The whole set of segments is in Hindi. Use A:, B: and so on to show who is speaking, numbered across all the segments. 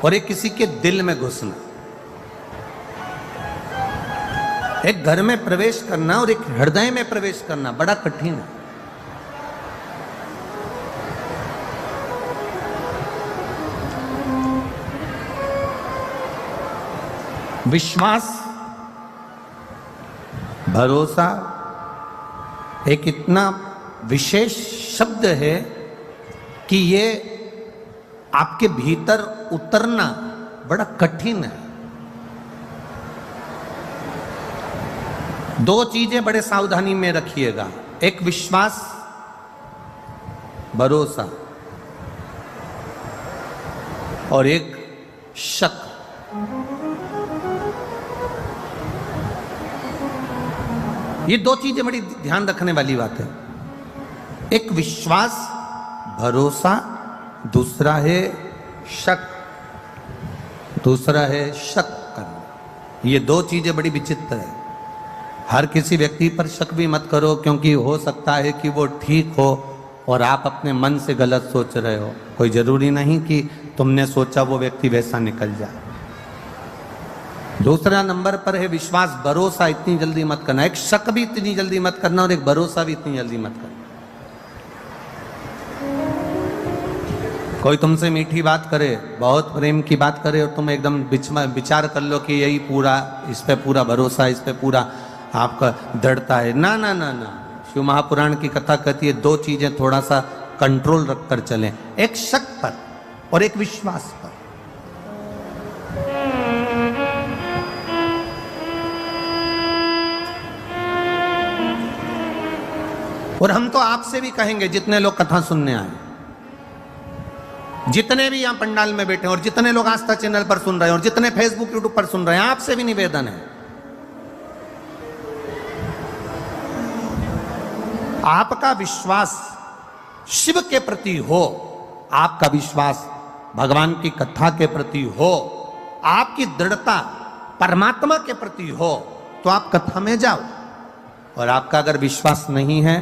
A: और एक किसी के दिल में घुसना। एक घर में प्रवेश करना और एक हृदय में प्रवेश करना बड़ा कठिन है। विश्वास, भरोसा एक इतना विशेष शब्द है कि ये आपके भीतर उतरना बड़ा कठिन है। दो चीजें बड़े सावधानी में रखिएगा, एक विश्वास, भरोसा, और एक शक। ये दो चीजें बड़ी ध्यान रखने वाली बात है। एक विश्वास, भरोसा, दूसरा है शक, दूसरा है शक करना। ये दो चीजें बड़ी विचित्र है। हर किसी व्यक्ति पर शक भी मत करो, क्योंकि हो सकता है कि वो ठीक हो और आप अपने मन से गलत सोच रहे हो। कोई जरूरी नहीं कि तुमने सोचा वो व्यक्ति वैसा निकल जाए। दूसरा नंबर पर है विश्वास, भरोसा इतनी जल्दी मत करना। एक शक भी इतनी जल्दी मत करना और एक भरोसा भी इतनी जल्दी मत करना। कोई तुमसे मीठी बात करे, बहुत प्रेम की बात करे, और तुम एकदम विचार कर लो कि यही पूरा, इस पे पूरा भरोसा, इस पे पूरा आपका दृढ़ता है। ना ना ना ना, शिव महापुराण की कथा कहती है दो चीजें थोड़ा सा कंट्रोल रखकर चलें, एक शक पर और एक विश्वास पर। और हम तो आपसे भी कहेंगे, जितने लोग कथा सुनने आए, जितने भी यहां पंडाल में बैठे और जितने लोग आस्था चैनल पर सुन रहे हैं और जितने फेसबुक यूट्यूब पर सुन रहे हैं, आपसे भी निवेदन है, आपका विश्वास शिव के प्रति हो, आपका विश्वास भगवान की कथा के प्रति हो, आपकी दृढ़ता परमात्मा के प्रति हो, तो आप कथा में जाओ। और आपका अगर विश्वास नहीं है,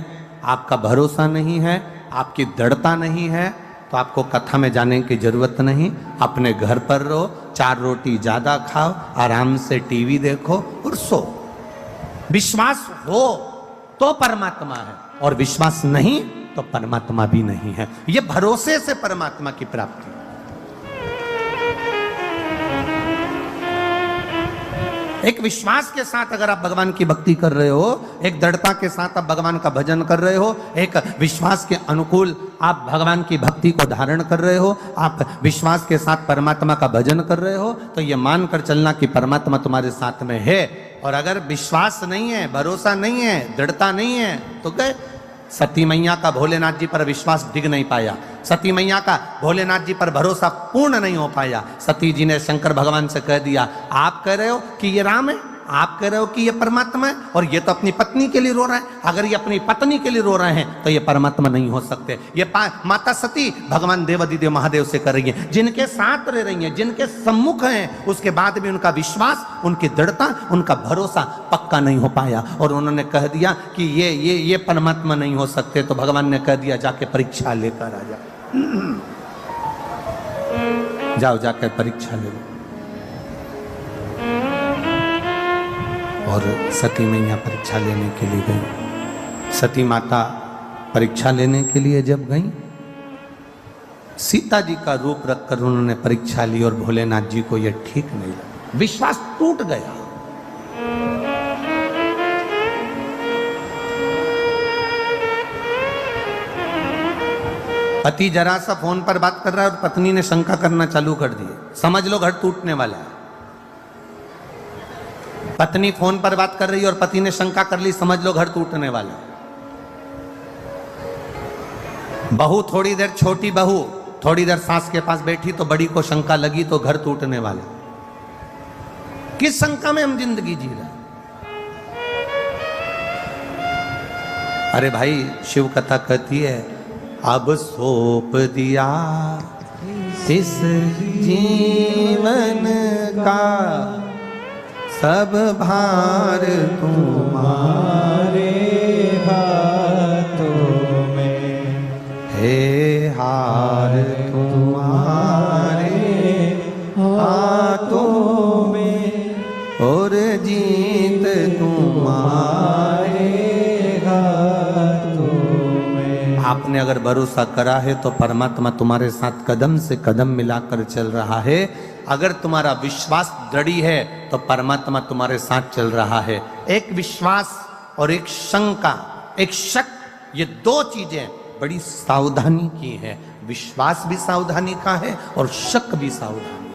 A: आपका भरोसा नहीं है, आपकी दृढ़ता नहीं है, तो आपको कथा में जाने की जरूरत नहीं। अपने घर पर रहो, 4 रोटी ज्यादा खाओ, आराम से टीवी देखो और सो। विश्वास हो तो परमात्मा है, और विश्वास नहीं तो परमात्मा भी नहीं है। यह भरोसे से परमात्मा की प्राप्ति। एक विश्वास के साथ अगर आप भगवान की भक्ति कर रहे हो, एक दृढ़ता के साथ आप भगवान का भजन कर रहे हो, एक विश्वास के अनुकूल आप भगवान की भक्ति को धारण कर रहे हो, आप विश्वास के साथ परमात्मा का भजन कर रहे हो, तो ये मानकर चलना कि परमात्मा तुम्हारे साथ में है। और अगर विश्वास नहीं है, भरोसा नहीं है, दृढ़ता नहीं है, तो गए। सती मैया का भोलेनाथ जी पर विश्वास डिग नहीं पाया, सती मैया का भोलेनाथ जी पर भरोसा पूर्ण नहीं हो पाया। सती जी ने शंकर भगवान से कह दिया, आप कह रहे हो कि ये राम है, आप कह रहे हो कि ये परमात्मा है, और ये तो अपनी पत्नी के लिए रो रहा है। अगर ये अपनी पत्नी के लिए रो रहे हैं तो ये परमात्मा नहीं हो सकते। ये माता सती भगवान देवादिदेव महादेव से कर रही है, जिनके साथ रह रही हैं, जिनके सम्मुख हैं, उसके बाद भी उनका विश्वास, उनकी दृढ़ता, उनका भरोसा पक्का नहीं हो पाया। और उन्होंने कह दिया कि ये परमात्मा नहीं हो सकते। तो भगवान ने कह दिया, जाके परीक्षा लेकर आ जाओ, जाओ जाकर परीक्षा ले लो। और सती मैया परीक्षा लेने के लिए गई। सती माता परीक्षा लेने के लिए जब गई, सीता जी का रूप रखकर उन्होंने परीक्षा ली, और भोलेनाथ जी को यह ठीक नहीं लगा, विश्वास टूट गया। पति जरा सा फोन पर बात कर रहा है और पत्नी ने शंका करना चालू कर दी, समझ लो घर टूटने वाला है। पत्नी फोन पर बात कर रही है और पति ने शंका कर ली, समझ लो घर टूटने वाला। बहू थोड़ी देर, छोटी बहू थोड़ी देर सास के पास बैठी तो बड़ी को शंका लगी, तो घर टूटने वाला। किस शंका में हम जिंदगी जी रहे? अरे भाई, शिव कथा कहती है, अब सौंप दिया इस जीवन का सब भार तुम्हारे हाथों में, हे हार तुम्हारे
B: तुम्हारे हाथों में।
A: आपने अगर भरोसा करा है तो परमात्मा तुम्हारे साथ कदम से कदम मिलाकर चल रहा है। अगर तुम्हारा विश्वास दृढ़ है तो परमात्मा तुम्हारे साथ चल रहा है। एक विश्वास और एक शंका, एक शक, ये दो चीजें बड़ी सावधानी की है। विश्वास भी सावधानी का है और शक भी सावधानी।